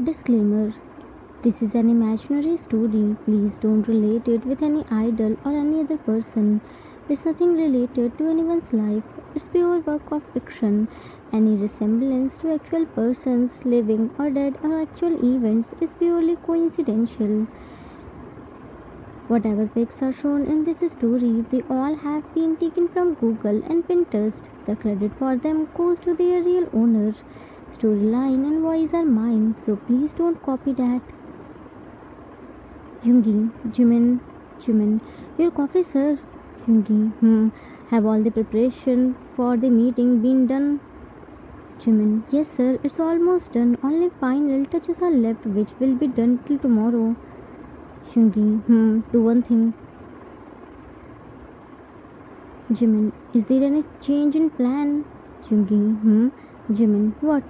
Disclaimer: this is an imaginary story. Please don't relate it with any idol or any other person. It's nothing related to anyone's life. It's pure work of fiction. Any resemblance to actual persons, living or dead, or actual events is purely coincidental. Whatever pics are shown in this story, they all have been taken from Google and Pinterest. The credit for them goes to their real owner. Storyline and voice are mine, so please don't copy that. Yungi, Jimin, your coffee, sir. Yungi, have all the preparation for the meeting been done? Jimin, yes, sir, it's almost done. Only final touches are left, which will be done till tomorrow. Yungi, do one thing. Jimin, is there any change in plan? Yungi, Jimin, what?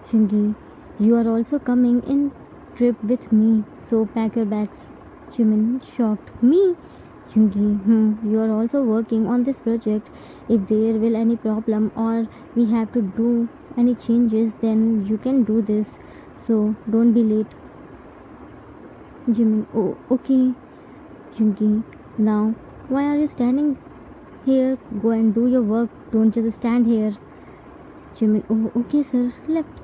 Yungi, you are also coming in trip with me, so pack your bags. Jimin, shocked. Me? Yungi, you are also working on this project. If there will any problem or we have to do any changes, then you can do this. So don't be late. Jimin, oh, okay. Yungi, now why are you standing here? Go and do your work. Don't just stand here. Jimin, oh, okay, sir. Left.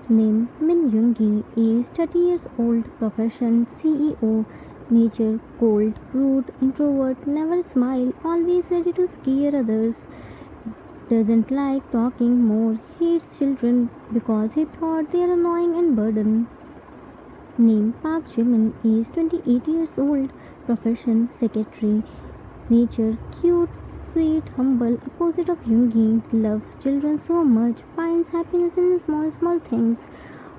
Name Min Yoongi, age 30 years old, profession CEO, nature cold, rude, introvert, never smile, always ready to scare others. Doesn't like talking more, hates children because he thought they are annoying and burden. Name Park Jimin, age 28 years old, profession secretary, nature cute, sweet, humble, opposite of Yoongi, loves children so much, finds happiness in small things,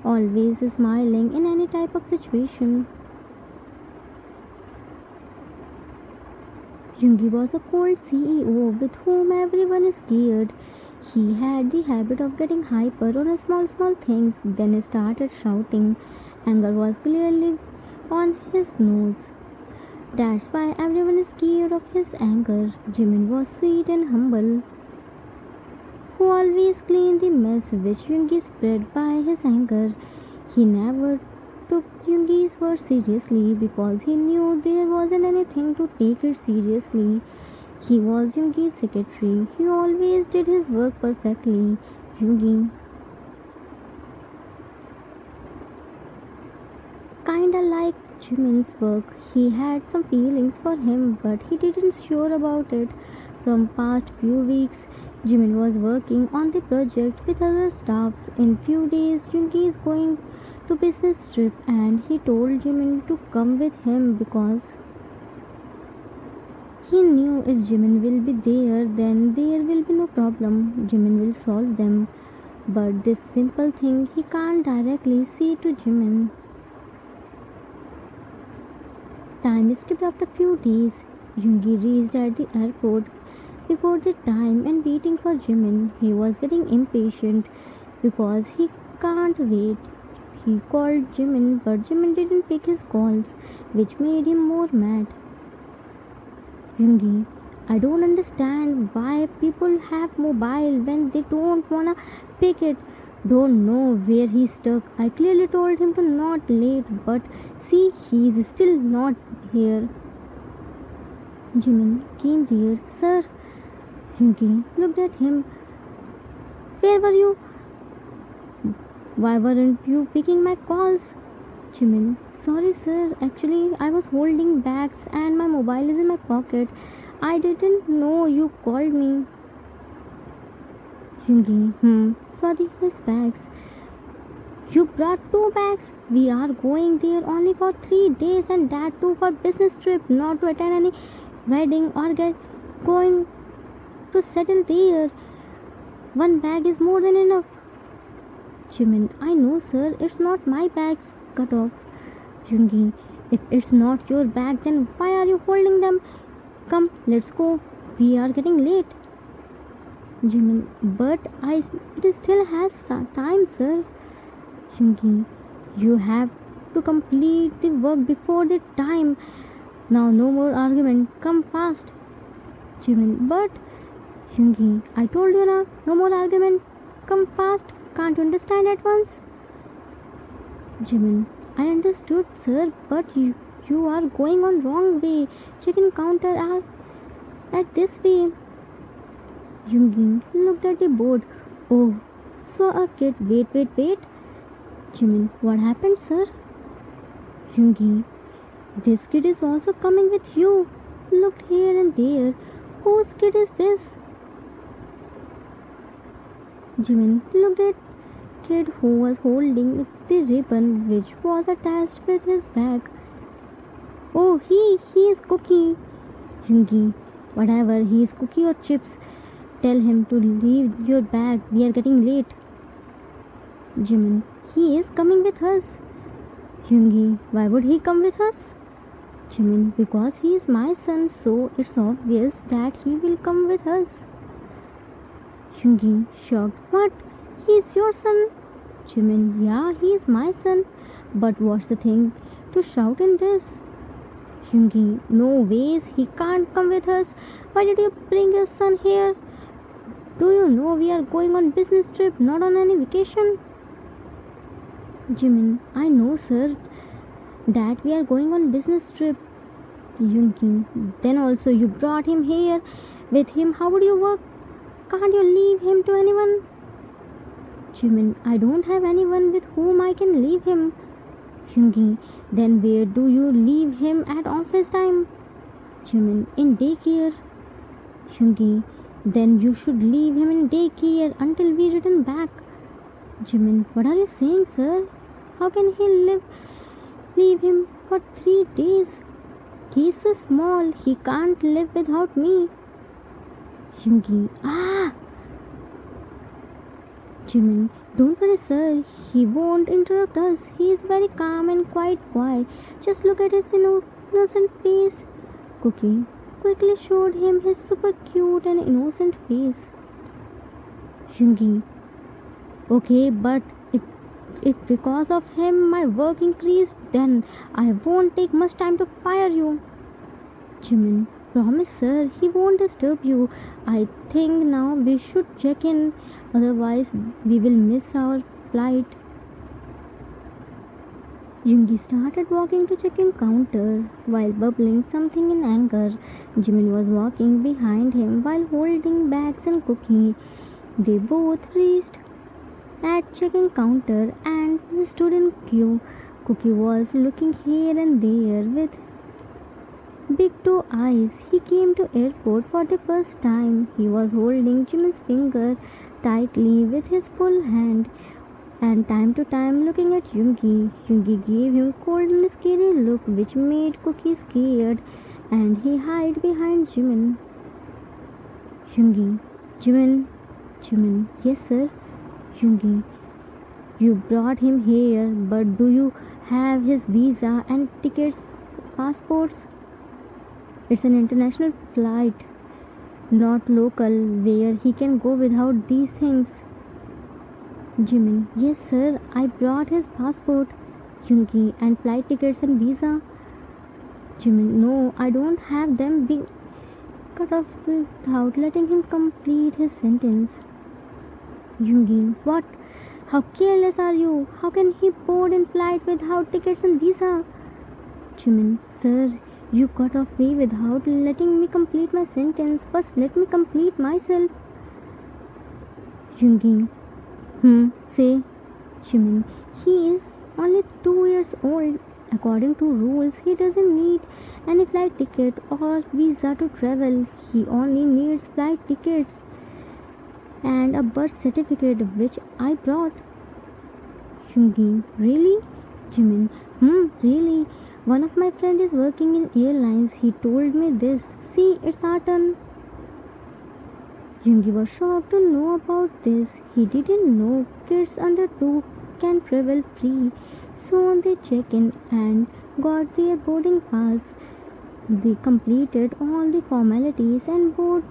always smiling in any type of situation. Yoongi was a cold CEO with whom everyone is scared. He had the habit of getting hyper on small things, then started shouting. Anger was clearly on his nose. That's why everyone is scared of his anger. Jimin was sweet and humble, who always cleaned the mess which Yoongi spread by his anger. He never took Yoongi's words seriously because he knew there wasn't anything to take it seriously. He was Yoongi's secretary. He always did his work perfectly. Yoongi kinda liked Jimin's work. He had some feelings for him, but he didn't sure about it. From past few weeks, Jimin was working on the project with other staffs. In few days, Yoongi is going to business trip, and he told Jimin to come with him because he knew if Jimin will be there, then there will be no problem. Jimin will solve them. But this simple thing he can't directly see to Jimin. Time skipped after few days. Yoongi reached at the airport before the time and waiting for Jimin. He was getting impatient because he can't wait. He called Jimin, but Jimin didn't pick his calls, which made him more mad. Yoongi, I don't understand why people have mobile when they don't wanna pick it. Don't know where he's stuck. I clearly told him to not late, but see, he's still not here. Jimin came there. Sir, Yoongi looked at him. Where were you? Why weren't you picking my calls? Jimin, sorry sir, actually I was holding bags and my mobile is in my pocket. I didn't know you called me. Yoongi, Swati, his bags. You brought two bags? We are going there only for 3 days and that too for business trip, not to attend any wedding or get going to settle there. One bag is more than enough. Jimin, I know sir, it's not my bags. Cut off. Yoongi, if it's not your bag, then why are you holding them? Come, let's go. We are getting late. Jimin, but it still has time, sir. Yoongi, you have to complete the work before the time. Now, no more argument. Come fast. Jimin, but Yoongi, I told you now, no more argument. Come fast. Can't you understand at once? Jimin, I understood, sir, but you are going on wrong way. Check-in counter are at this way. Yoongi looked at the board. Oh, so a kid. Wait. Jimin, what happened, sir? Yoongi, this kid is also coming with you. Looked here and there. Whose kid is this? Jimin looked at kid who was holding the ribbon which was attached with his bag. Oh, he is Cookie. Yoongi, whatever, he is Cookie or Chips. Tell him to leave your bag. We are getting late. Jimin, he is coming with us. Yoongi, why would he come with us? Jimin, because he is my son, so it's obvious that he will come with us. Yoongi, shocked. What? He is your son? Jimin, yeah, he is my son. But what's the thing to shout in this? Yoongi, no ways, he can't come with us. Why did you bring your son here? Do you know we are going on business trip, not on any vacation? Jimin, I know, sir, that we are going on business trip. Yoongi, then also you brought him here. With him, how would you work? Can't you leave him to anyone? Jimin, I don't have anyone with whom I can leave him. Yoongi, then where do you leave him at office time? Jimin, in daycare. Yoongi, then you should leave him in daycare until we return back. Jimin, what are you saying, sir? How can he leave him for 3 days? He is so small, he can't live without me. Yoongi, Jimin, don't worry, sir. He won't interrupt us. He is very calm and quite quiet. Just look at his innocent face. Cookie quickly showed him his super cute and innocent face. Yoongi, okay, but if because of him my work increased, then I won't take much time to fire you. Jimin, promise, sir, he won't disturb you. I think now we should check in, otherwise we will miss our flight. Yoongi started walking to check-in counter while bubbling something in anger. Jimin was walking behind him while holding bags and Cookie. They both reached at check-in counter and stood in queue. Cookie was looking here and there with big two eyes. He came to airport for the first time. He was holding Jimin's finger tightly with his full hand and time to time looking at Yoongi. Yoongi gave him cold and scary look which made Cookie scared and he hid behind Jimin. Yoongi, Jimin, yes sir. Yoongi, you brought him here, but do you have his visa and tickets, passports? It's an international flight, not local, where he can go without these things. Jimin, yes sir, I brought his passport. Yoongi, and flight tickets and visa. Jimin, no, I don't have them. Being cut off without letting him complete his sentence. Yoongi, what? How careless are you? How can he board in flight without tickets and visa? Jimin, sir, you cut off me without letting me complete my sentence. First, let me complete myself. Yoongi, say. Jimin, he is only 2 years old. According to rules, he doesn't need any flight ticket or visa to travel. He only needs flight tickets and a birth certificate which I brought. Yoongi, really? Jimin, really? One of my friend is working in airlines. He told me this. See, it's our turn. Yoongi was shocked to know about this. He didn't know kids under 2 can travel free. So they checked in and got their boarding pass. They completed all the formalities and boarded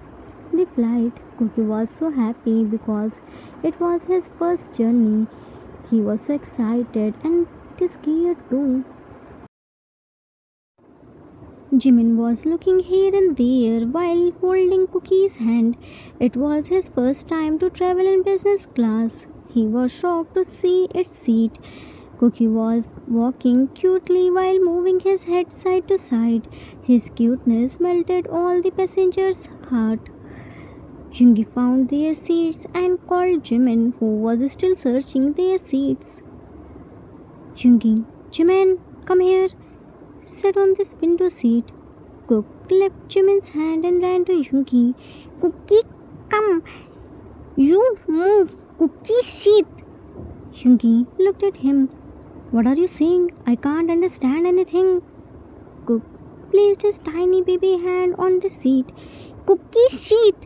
the flight. Cookie was so happy because it was his first journey. He was so excited and scared too. Jimin was looking here and there while holding Cookie's hand. It was his first time to travel in business class. he was shocked to see its seat. Cookie was walking cutely while moving his head side to side. His cuteness melted all the passengers' heart. Yoongi found their seats and called Jimin, who was still searching their seats. Yoongi, Jimin, come here. Sit on this window seat. Cook left Jimin's hand and ran to Yoongi. Cookie, come. You move. Cookie, sit. Yoongi looked at him. What are you saying? I can't understand anything. Cook placed his tiny baby hand on the seat. Cookie, sit.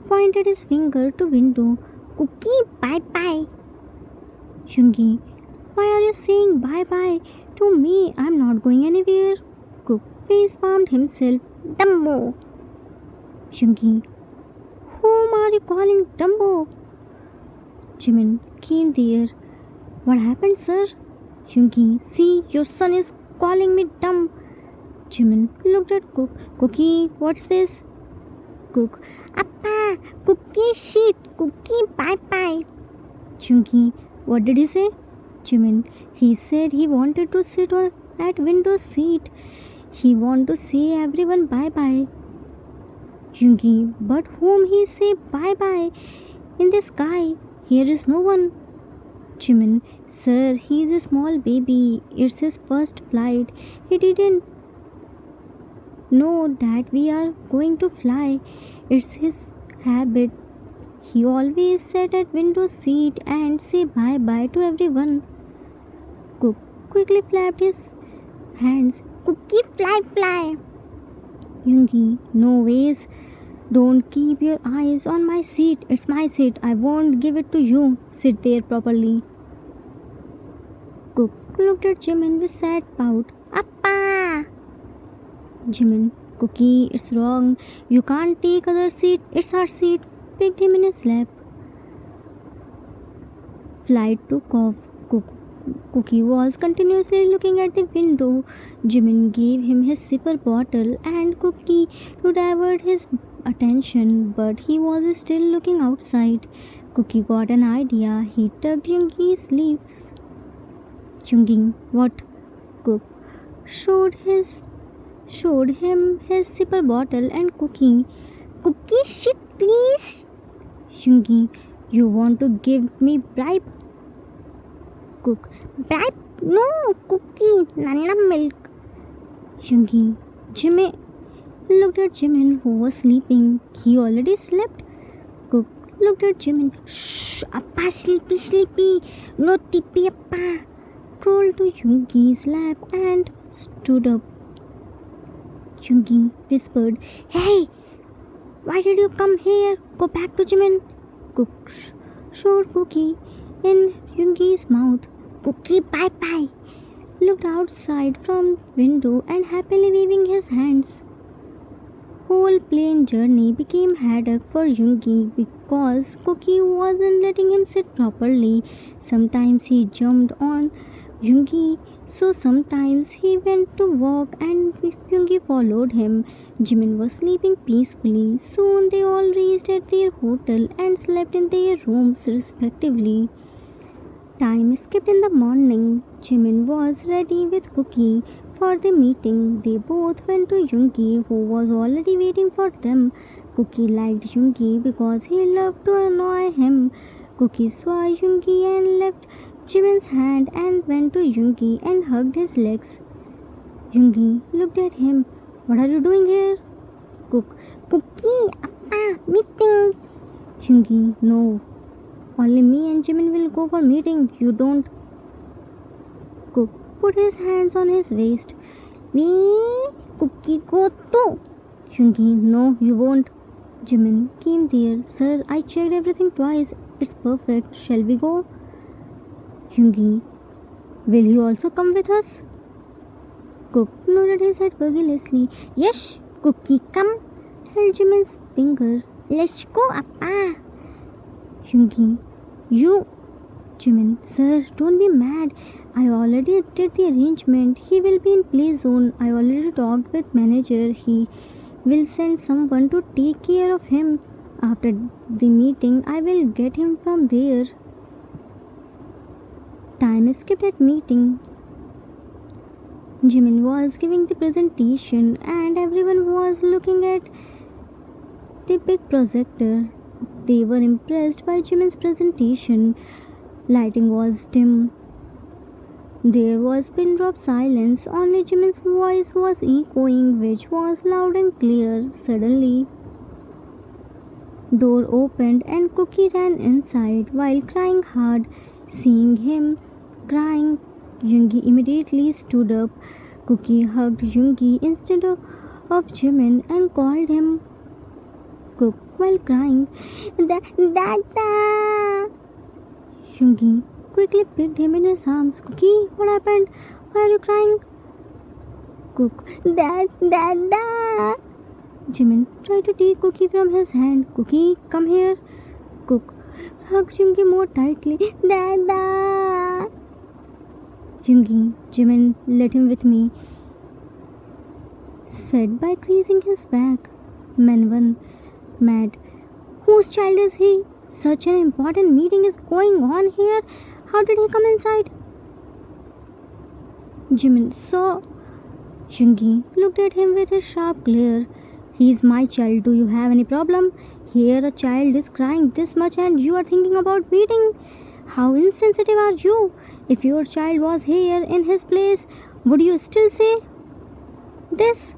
Pointed his finger to window. Cookie, bye-bye. Yoongi, why are you saying bye-bye to me? I'm not going anywhere. Cook face palmed himself. Dumbo. Yoongi, whom are you calling Dumbo? Jimin came there. What happened, sir? Yoongi, see, your son is calling me dumb. Jimin looked at Cook. Cookie, what's this? Cook, Appa, Cookie shit, Cookie bye-bye. Yoongi, what did he say? Jimin, he said he wanted to sit on at window seat. He want to say everyone bye-bye. Yoongi, but whom he say bye-bye? In the sky, here is no one. Jimin, sir, he is a small baby. It's his first flight. He didn't know that we are going to fly. It's his habit. He always sat at window seat and say bye-bye to everyone. Cook quickly flapped his hands. Cookie fly. Yoongi, no ways. Don't keep your eyes on my seat. It's my seat. I won't give it to you. Sit there properly. Cook looked at Jimin with sad pout. Appa! Jimin, Cookie, it's wrong. You can't take other seat. It's our seat. Picked him in his lap. Flight took off. Cookie was continuously looking at the window. Jimin gave him his zipper bottle and Cookie to divert his attention, but he was still looking outside. Cookie got an idea. He tugged Yoongi's sleeves. Yoongi, what? Cook showed him his zipper bottle and Cookie. Cookie, shit, please. Yoongi, you want to give me bribe? Cook, bribe? No, Cookie, nana milk. Yoongi, Jimin looked at Jimin, who was sleeping. He already slept. Cook looked at Jimin. Shh, Appa, sleepy. No tippy, Appa. Crawled to Yoongi's lap and stood up. Yoongi whispered, Hey, why did you come here? Go back to Jimin. Cook showed Cookie in Yoongi's mouth. Cookie, bye-bye. Looked outside from window and happily waving his hands. Whole plane journey became headache for Yoongi because Cookie wasn't letting him sit properly. Sometimes he jumped on Yoongi, so sometimes he went to walk and Yoongi followed him. Jimin was sleeping peacefully. Soon they all reached at their hotel and slept in their rooms respectively. Time skipped in the morning. Jimin was ready with Cookie for the meeting. They both went to Yoongi, who was already waiting for them. Cookie liked Yoongi because he loved to annoy him. Cookie saw Yoongi and left Jimin's hand and went to Yoongi and hugged his legs. Yoongi looked at him. What are you doing here? Cookie, Appa, meeting. Yoongi, no. Only me and Jimin will go for meeting. You don't. Cook put his hands on his waist. We, Cookie, go too. Yoongi, no, you won't. Jimin came there. Sir, I checked everything twice. It's perfect. Shall we go? Yoongi, will you also come with us? Cook nodded his head vigorously. Yes, Cookie, come. Held Jimin's finger. Let's go, Appa. Yoongi, you. Jimin, sir, don't be mad. I already did the arrangement. He will be in play zone. I already talked with manager. He will send someone to take care of him. After the meeting, I will get him from there. Time skipped at meeting. Jimin was giving the presentation and everyone was looking at the big projector. They were impressed by Jimin's presentation. Lighting was dim. There was pin drop silence. Only Jimin's voice was echoing, which was loud and clear. Suddenly, door opened and Cookie ran inside while crying hard. Seeing him crying, Yoongi immediately stood up. Cookie hugged Yoongi instead of Jimin and called him Cook while crying. Dada! Yoongi quickly picked him in his arms. Cookie, what happened? Why are you crying? Cook, Dada! Jimin tried to take Cookie from his hand. Cookie, come here. Cook hugged Yoongi more tightly. Dada! Yoongi, Jimin, let him with me, said by creasing his back. Menwan, mad. Whose child is he? Such an important meeting is going on here. How did he come inside? Jimin saw. Yoongi looked at him with a sharp glare. He's my child. Do you have any problem? Here a child is crying this much and you are thinking about meeting? How insensitive are you? If your child was here in his place, would you still say this?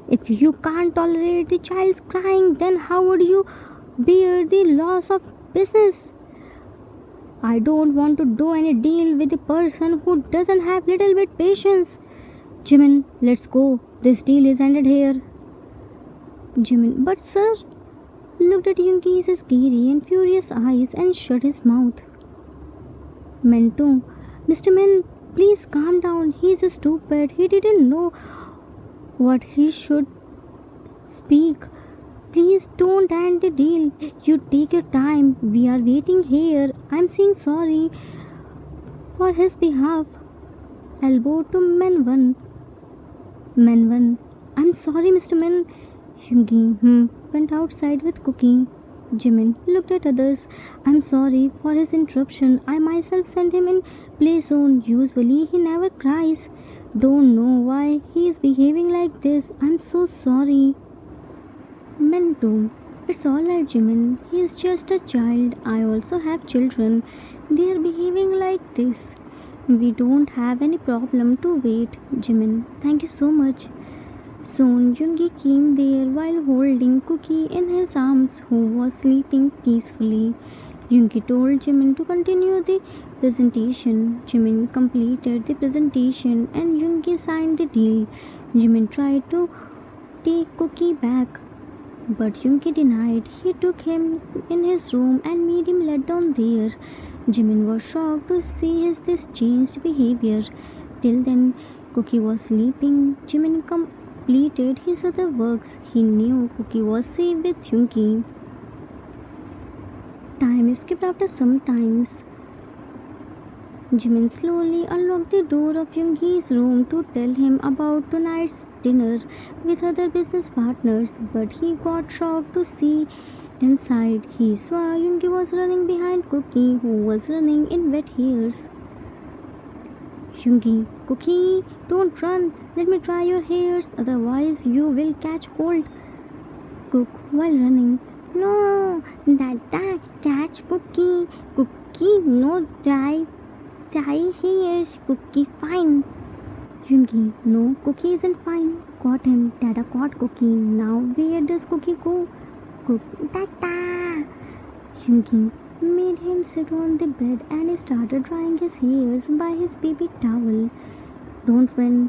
If you can't tolerate the child's crying, then how would you bear the loss of business? I don't want to do any deal with a person who doesn't have little bit patience. Jimin, let's go. This deal is ended here. Jimin, but sir, looked at Yoongi's scary and furious eyes and shut his mouth. Mentu, Mr. Min, please calm down. He's stupid. He didn't know what he should speak. Please don't end the deal. You take your time. We are waiting here. I'm saying sorry for his behalf. Elbow to Menwan. Menwan, I'm sorry, Mr. Min. Yoongi went outside with Cookie. Jimin looked at others. I'm sorry for his interruption. I myself sent him in play zone. Usually he never cries. Don't know why he is behaving like this. I'm so sorry. Mentu, it's alright, Jimin. He is just a child. I also have children. They are behaving like this. We don't have any problem to wait, Jimin. Thank you so much. Soon Yoongi came there while holding Cookie in his arms, who was sleeping peacefully. Yoongi told Jimin to continue the presentation. Jimin completed the presentation and Yoongi signed the deal. Jimin tried to take Cookie back, but Yoongi denied. He took him in his room and made him let down there. Jimin was shocked to see this changed behavior. Till then, Cookie was sleeping. Jimin completed his other works. He knew Cookie was safe with Yoongi. Time skipped after some times. Jimin slowly unlocked the door of Yoongi's room to tell him about tonight's dinner with other business partners, but he got shocked to see inside. He saw Yoongi was running behind Cookie, who was running in wet hairs. Yoongi, Cookie, don't run. Let me dry your hairs, otherwise you will catch cold. Cook while running. No, Dada, catch Cookie. Cookie, no dry hairs. Cookie, fine. Yoongi, no, Cookie isn't fine. Caught him. Dada caught Cookie. Now where does Cookie go? Cook, Dada. Yoongi made him sit on the bed and he started drying his hairs by his baby towel. Don't win,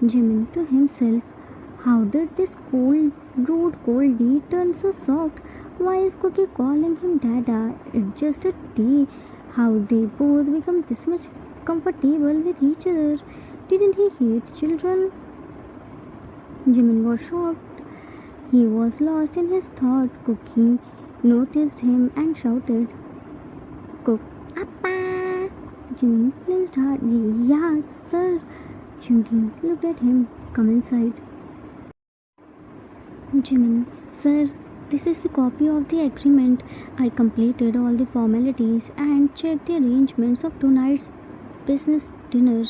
Jimin to himself. How did this cold, rude Goldie turn so soft? Why is Cookie calling him Dada? It's just a day. How they both become this much comfortable with each other. Didn't he hate children? Jimin was shocked. He was lost in his thought. Cookie noticed him and shouted, Cook, Appa! Jimin flinched hard. Yeah, sir. Yoongi looked at him. Come inside. Jimin, sir, this is the copy of the agreement. I completed all the formalities and checked the arrangements of tonight's business dinner.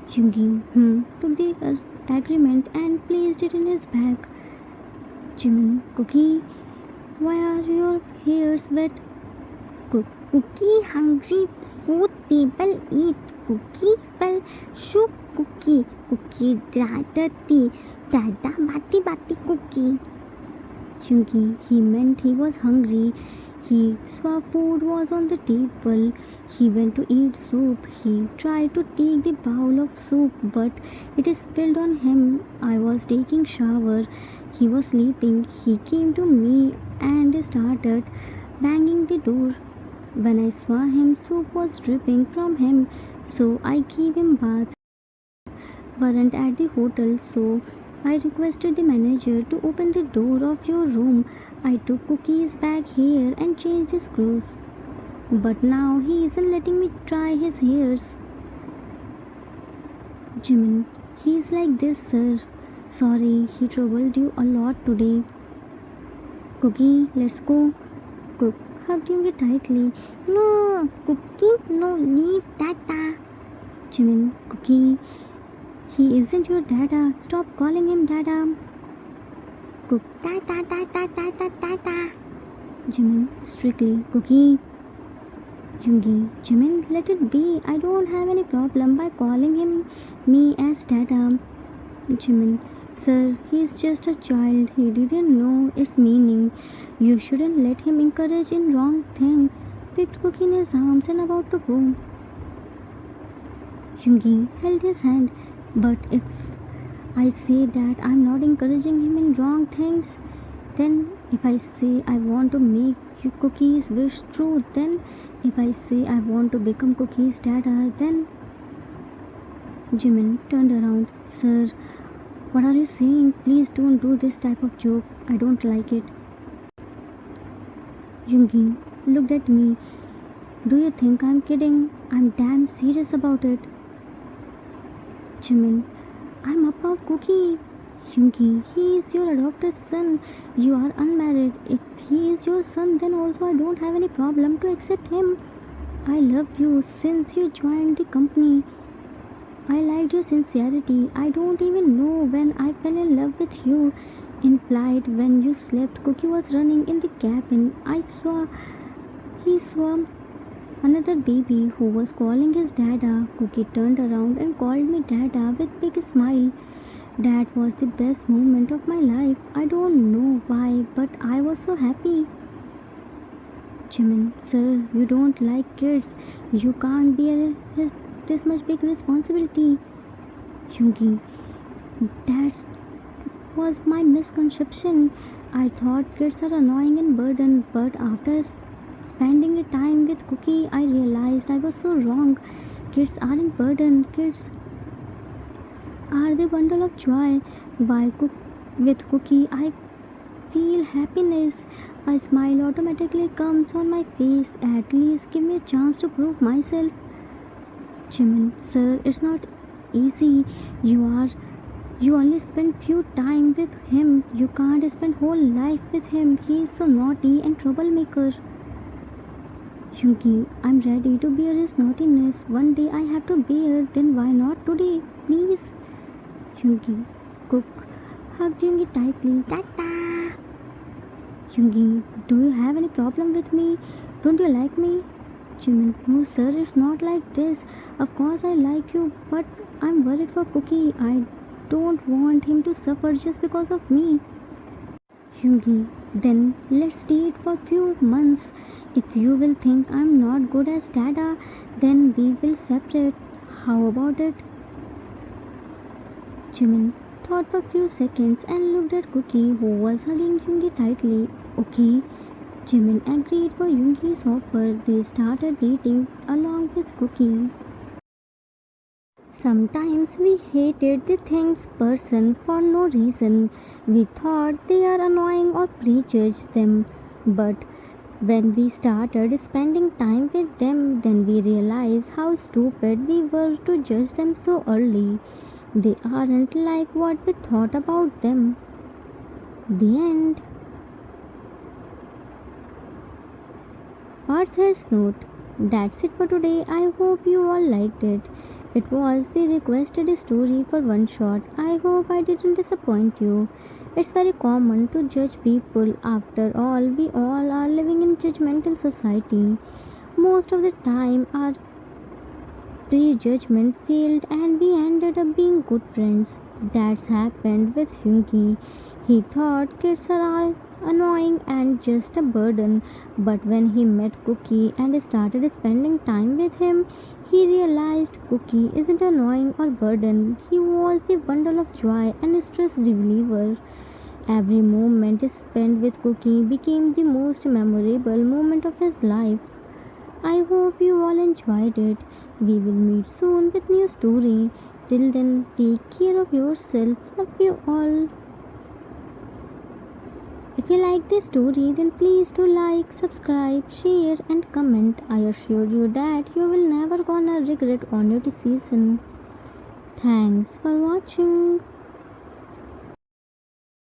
Jungi took the agreement and placed it in his bag. Jimin, Cookie, why are your hairs wet? Cookie, hungry, food table, eat. Cookie, well, shoot, Cookie. Cookie, dada, bati, bati, Cookie. Jungi, he meant he was hungry. He saw food was on the table. He went to eat soup. He tried to take the bowl of soup, but it spilled on him. I was taking shower. He was sleeping. He came to me and started banging the door. When I saw him, soup was dripping from him, so I gave him bath. Weren't at the hotel, so I requested the manager to open the door of your room. I took Cookie's bag here and changed his clothes. But now he isn't letting me dry his hairs. Jimin, he's like this, sir. Sorry, he troubled you a lot today. Cookie, let's go. Cook hugged him tightly. No, Cookie, no, leave Dada. Jimin, Cookie, he isn't your Dada. Stop calling him Dada. Cook, Dada. Jimin, strictly, Cookie. Jungi, Jimin, let it be. I don't have any problem by calling him me as Dada. Jimin, sir, he's just a child. He didn't know its meaning. You shouldn't let him encourage in wrong thing. Picked Cookie in his arms and about to go. Jungi held his hand. But if I say that I'm not encouraging him in wrong things, then if I say I want to make you Cookie's wish true, then if I say I want to become Cookie's Dada, then Jimin turned around. Sir, what are you saying? Please don't do this type of joke. I don't like it. Jungi looked at me. Do you think I'm kidding? I'm damn serious about it. Jimin, I'm above Cookie. Jungi, he is your adopted son. You are unmarried. If he is your son, then also I don't have any problem to accept him. I love you since you joined the company. I liked your sincerity. I don't even know when I fell in love with you. In flight, when you slept, Cookie was running in the cabin. He saw another baby who was calling his Dada. Cookie turned around and called me Dada with big smile. That was the best moment of my life. I don't know why, but I was so happy. Jimin, sir, you don't like kids. You can't bear this much big responsibility. Jungi, that was my misconception. I thought kids are annoying and burden, but after spending the time with Cookie, I realized I was so wrong. Kids aren't burden. Kids are the bundle of joy. With Cookie, I feel happiness. A smile automatically comes on my face. At least give me a chance to prove myself. Jimin, sir, it's not easy. You only spend few time with him. You can't spend whole life with him. He is so naughty and troublemaker. Jungi, I'm ready to bear his naughtiness. One day I have to bear, then why not today? Please. Jungi, Cook hugged Jungi tightly. Tata. Jungi, do you have any problem with me? Don't you like me? Jimin, no sir, it's not like this. Of course I like you, but I'm worried for Cookie. I don't want him to suffer just because of me. Jungi, then let's date for few months. If you will think I'm not good as Dada, then we will separate. How about it? Jimin thought for few seconds and looked at Cookie, who was hugging Jungi tightly. Okay. Jimin agreed for Jungi's offer. They started dating along with Cookie. Sometimes we hated the things person for no reason. We thought they are annoying or prejudged them. But when we started spending time with them, then we realized how stupid we were to judge them so early. They aren't like what we thought about them. The end. Author's note: That's it for today. I hope you all liked it. It was the requested story for one shot. I hope I didn't disappoint you. It's very common to judge people. After all, we all are living in judgmental society. Most of the time, our prejudgment failed and we ended up being good friends. That's happened with Hyunki. He thought kids are annoying and just a burden, but when he met Cookie and started spending time with him, he realized Cookie isn't annoying or burden. He was the bundle of joy and stress reliever. Every moment spent with Cookie became the most memorable moment of his life. I hope you all enjoyed it. We will meet soon with new story. Till then, take care of yourself. Love you all. If you like this story, then please do like, subscribe, share, and comment. I assure you that you will never gonna regret on your decision. Thanks for watching.